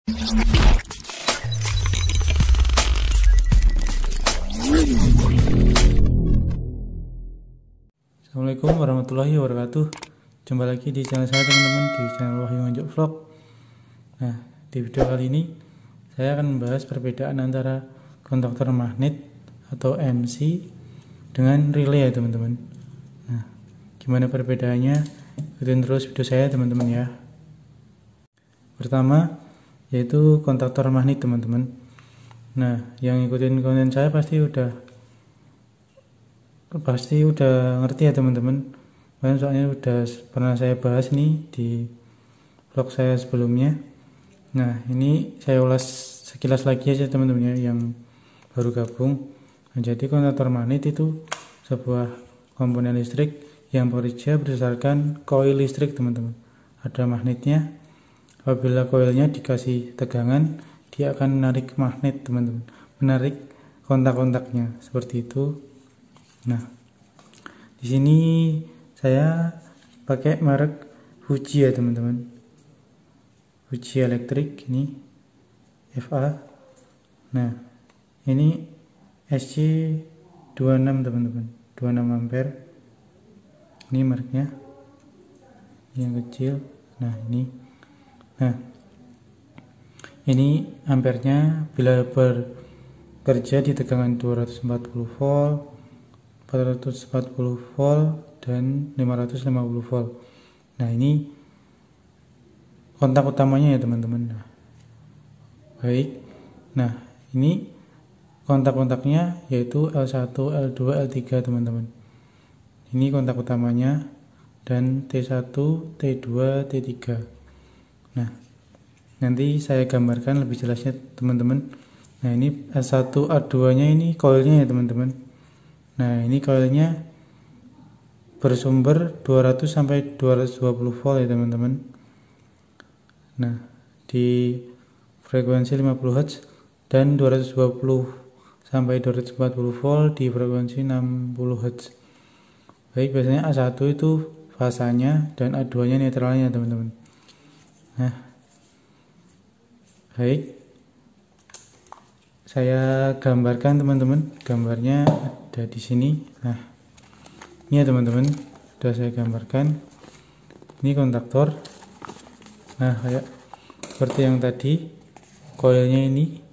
Assalamualaikum warahmatullahi wabarakatuh. Jumpa lagi di channel saya teman-teman, di channel Wahyu Nganjuk Vlog. Nah, di video kali ini saya akan membahas perbedaan antara kontaktor magnet atau MC dengan relay ya teman-teman. Nah, gimana perbedaannya? Ikutin terus video saya teman-teman ya. Pertama yaitu kontaktor magnet teman-teman. Nah, yang ikutin konten saya pasti udah ngerti ya teman-teman. Soalnya udah pernah saya bahas nih di vlog saya sebelumnya. Nah, ini saya ulas sekilas lagi aja teman-teman ya yang baru gabung. Nah, jadi kontaktor magnet itu sebuah komponen listrik yang bekerja berdasarkan koil listrik teman-teman. Ada magnetnya. Apabila koilnya dikasih tegangan, dia akan menarik magnet teman-teman, menarik kontak-kontaknya seperti itu. Nah, di sini saya pakai merek Fuji ya teman-teman. Fuji elektrik ini FA. Nah, ini SC26 teman-teman, 26 ampere. Ini mereknya yang kecil. Nah, ini ampernya bila bekerja di tegangan 240 volt, 440 volt, dan 550 volt. Nah, ini kontak utamanya ya teman-teman. Nah, baik. Nah, ini kontak-kontaknya yaitu L1, L2, L3 teman-teman. Ini kontak utamanya dan T1, T2, T3. Nah, nanti saya gambarkan lebih jelasnya teman-teman. Nah, ini S1 A2 nya ini koilnya ya teman-teman. Nah, ini koilnya bersumber 200 sampai 220 volt ya teman-teman. Nah, di frekuensi 50 Hz dan 220 sampai 240 volt di frekuensi 60 Hz. Baik, biasanya A1 itu fasanya dan A2 nya netralnya teman-teman. Nah, baik, saya gambarkan teman-teman. Gambarnya ada di sini. Nah, ini ya teman-teman, sudah saya gambarkan. Ini kontaktor. Nah, kayak seperti yang tadi, koilnya ini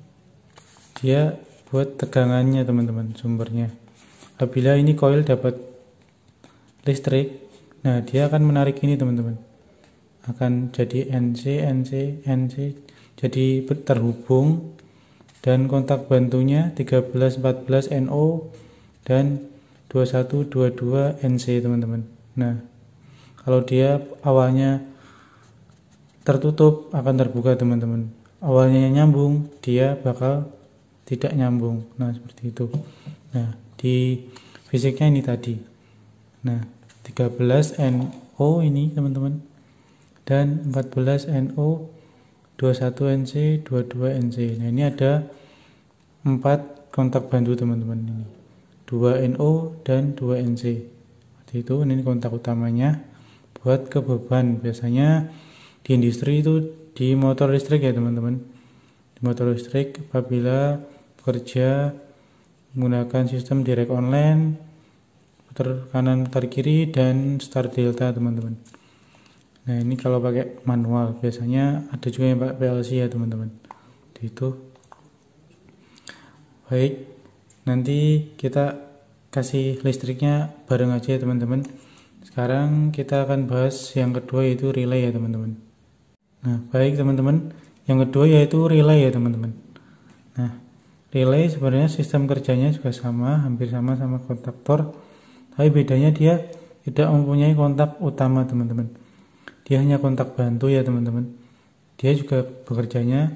dia buat tegangannya teman-teman, sumbernya. Apabila ini koil dapat listrik, nah dia akan menarik ini teman-teman, akan jadi NC, jadi terhubung, dan kontak bantunya 13, 14 NO dan 21, 22 NC teman-teman. Nah, kalau dia awalnya tertutup akan terbuka teman-teman. Awalnya nyambung, dia bakal tidak nyambung. Nah, seperti itu. Nah, di fisiknya ini tadi. Nah, 13 NO ini teman-teman, dan 14 NO, 21 NC, 22 NC. Nah, ini ada 4 kontak bantu teman-teman, ini 2 NO dan 2 NC. Seperti itu. Ini kontak utamanya buat ke beban. Biasanya di industri itu di motor listrik ya teman-teman. Di motor listrik apabila bekerja menggunakan sistem direct online, putar kanan putar kiri dan start delta teman-teman. Nah, ini kalau pakai manual. Biasanya ada juga yang pakai PLC ya teman-teman. Itu. Baik, nanti kita kasih listriknya bareng aja ya teman-teman. Sekarang kita akan bahas yang kedua yaitu relay ya teman-teman. Nah, baik teman-teman, yang kedua yaitu relay ya teman-teman. Nah, relay sebenarnya sistem kerjanya juga sama, hampir sama kontaktor, tapi bedanya dia tidak mempunyai kontak utama teman-teman. Dia hanya kontak bantu ya teman-teman. Dia juga bekerjanya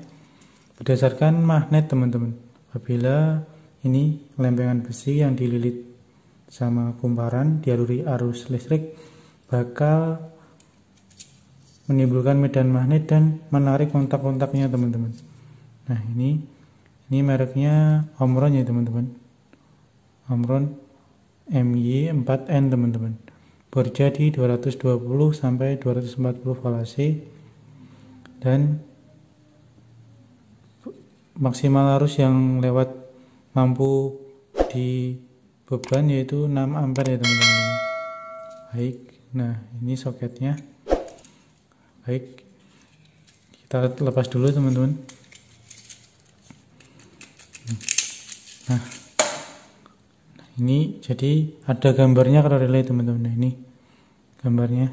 berdasarkan magnet teman-teman. Apabila ini lempengan besi yang dililit sama kumparan dialiri arus listrik, bakal menimbulkan medan magnet dan menarik kontak-kontaknya teman-teman. Nah, ini mereknya Omron ya teman-teman. Omron MY4N teman-teman. Bekerja di 220 sampai 240 volt AC dan maksimal arus yang lewat lampu di beban yaitu 6 ampere ya teman-teman. Baik, nah ini soketnya. Baik, kita lepas dulu teman-teman. Nah, ini jadi ada gambarnya kalau relay teman-teman. Nah, ini gambarnya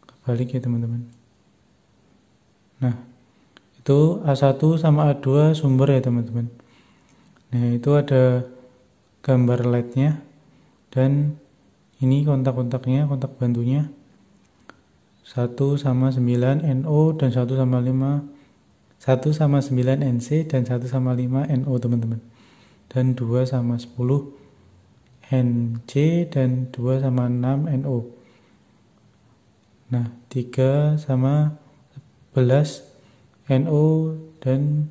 kebalik ya teman-teman. Nah, itu A1 sama A2 sumber ya teman-teman. Nah, itu ada gambar LED-nya dan ini kontak-kontaknya, kontak bantunya 1 sama 9 NO dan 1 sama 5, 1 sama 9 NC dan 1 sama 5 NO teman-teman, dan 2 sama 10 NC dan 2 sama 6 NO. Nah, 3 sama 11 NO dan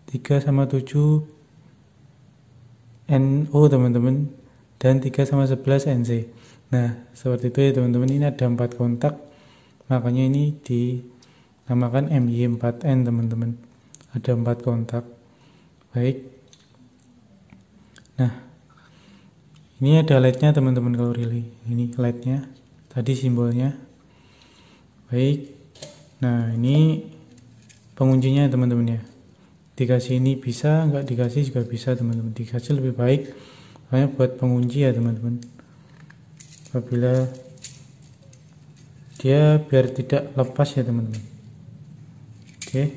3 sama 7 NO teman-teman, dan 3 sama 11 NC. Nah, seperti itu ya teman-teman. Ini ada 4 kontak, makanya ini dinamakan MY4N teman-teman. Ada 4 kontak. Baik. Nah, ini ada LED-nya teman-teman kalau relay. Ini LED-nya, tadi simbolnya. Baik. Nah, ini penguncinya teman-teman ya. Dikasih ini bisa, nggak dikasih juga bisa teman-teman. Dikasih lebih baik, soalnya buat pengunci ya teman-teman. Apabila dia biar tidak lepas ya teman-teman. Oke,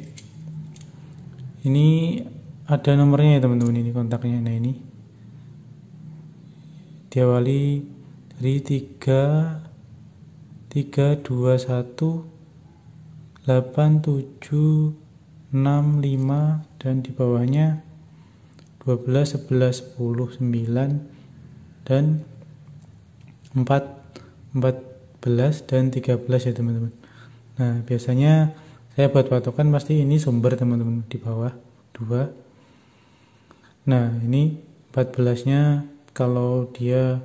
ini ada nomornya ya teman-teman. Ini kontaknya. Nah, ini diawali dari 321 87 65 dan di bawahnya 12 11 10 9 dan 14 dan 13 ya teman-teman. Nah, biasanya saya buat patokan pasti ini sumber teman-teman, di bawah 2. Nah, ini 14 nya kalau dia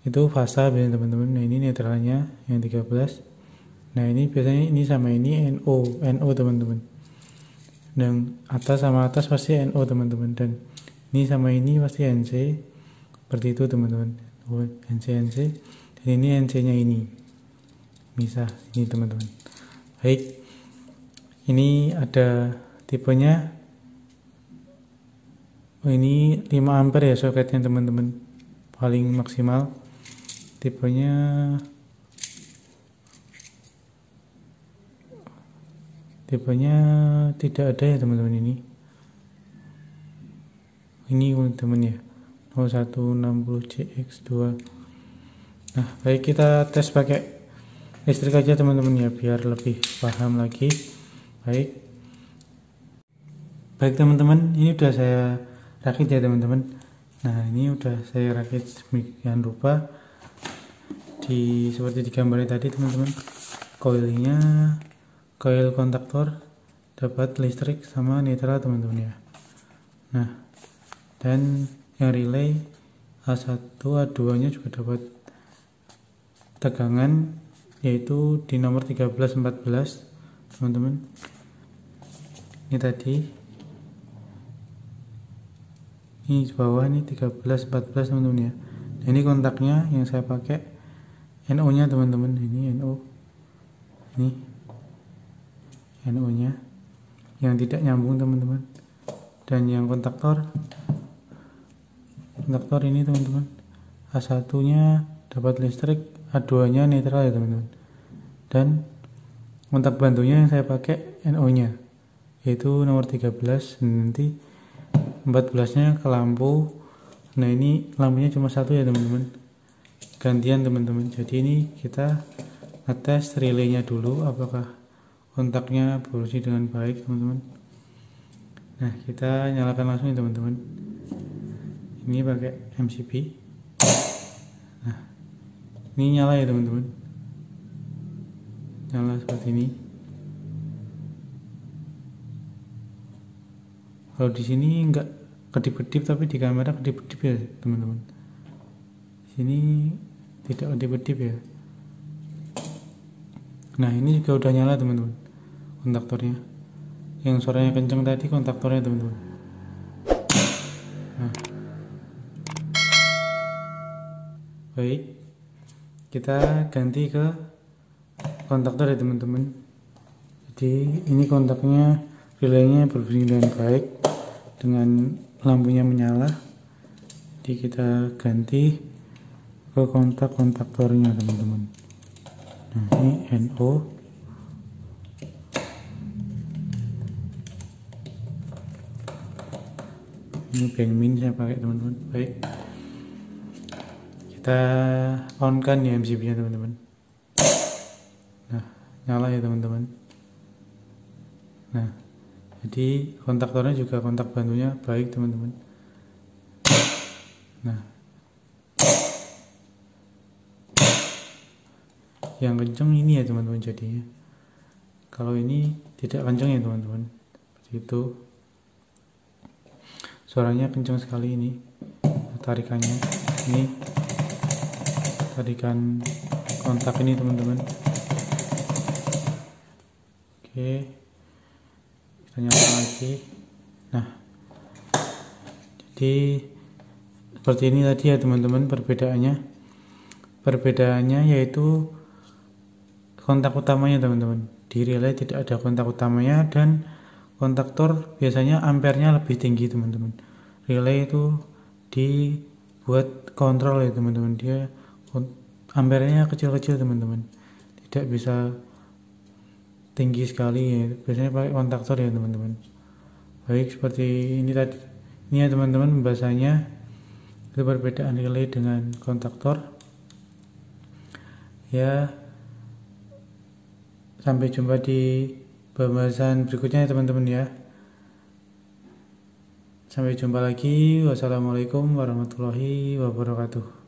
itu fasa biasanya teman-teman. Nah, ini netralnya yang 13. Nah, ini biasanya ini sama ini NO teman-teman. Dan atas sama atas pasti NO teman-teman, dan ini sama ini pasti NC. Seperti itu teman-teman. NC, dan ini NC nya ini bisa ini teman-teman. Baik, ini ada tipenya. Ini 5 ampere ya soketnya teman-teman, paling maksimal. Tipenya tidak ada ya teman-teman. Ini teman-teman ya, 0160CX2. Nah, baik, kita tes pakai listrik aja teman-teman ya, biar lebih paham lagi. Baik teman-teman, ini udah saya rakit ya teman-teman. Nah, ini udah saya rakit sedemikian rupa seperti digambarin tadi teman-teman. Koilnya, koil kontaktor dapat listrik sama netral teman-teman ya. Nah, dan yang relay A1 A2 nya juga dapat tegangan, yaitu di nomor 13 14 teman-teman. Ini tadi, ini di bawah, ini 13 14 teman-teman ya. Nah, ini kontaknya yang saya pakai NO nya teman-teman. Ini NO, ini NO nya yang tidak nyambung teman-teman. Dan yang kontaktor ini teman-teman, A1 nya dapat listrik, A2 nya netral ya teman-teman. Dan kontak bantunya yang saya pakai NO nya, yaitu nomor 13. Nanti 14 nya ke lampu. Nah, ini lampunya cuma satu ya teman-teman, gantian teman-teman. Jadi ini kita ngetes relaynya dulu, apakah kontaknya bersih dengan baik teman-teman. Nah, kita nyalakan langsung ya teman-teman. Ini pakai MCB. Nah, ini nyala ya teman-teman, nyala seperti ini. Kalau di sini enggak kedip-kedip, tapi di kamera kedip-kedip ya teman-teman. Di sini tidak kedip-kedip ya. Nah, ini juga udah nyala teman-teman kontaktornya. yang suaranya kenceng tadi kontaktornya teman-teman. Nah, baik, kita ganti ke kontaktor ya teman-teman. Jadi ini kontaknya relaynya berbunyi dengan baik dengan lampunya menyala. Jadi kita ganti ke kontaktornya teman-teman. Nah, ini NO. Ini bank min saya pakai teman-teman. Baik, kita on kan ya MCB nya teman-teman. Nah, nyala ya teman-teman. Nah, jadi kontaktornya juga kontak bantunya baik teman-teman. Nah, yang kenceng ini ya teman-teman jadinya. Kalau ini tidak kenceng ya teman-teman. Seperti itu. Suaranya kenceng sekali ini. Tarikannya. Ini tarikan kontak ini teman-teman. Oke. Kita nyalakan lagi. Nah, jadi seperti ini tadi ya teman-teman perbedaannya yaitu kontak utamanya teman-teman. Di relay tidak ada kontak utamanya dan kontaktor biasanya ampernya lebih tinggi teman-teman. Relay itu dibuat kontrol ya teman-teman, dia ampernya kecil-kecil teman-teman, tidak bisa tinggi sekali ya, biasanya pakai kontaktor ya teman-teman. Baik, seperti ini tadi ini ya teman-teman pembahasannya, itu perbedaan relay dengan kontaktor ya. Sampai jumpa di pembahasan berikutnya ya teman-teman ya. Sampai jumpa lagi. Wassalamualaikum warahmatullahi wabarakatuh.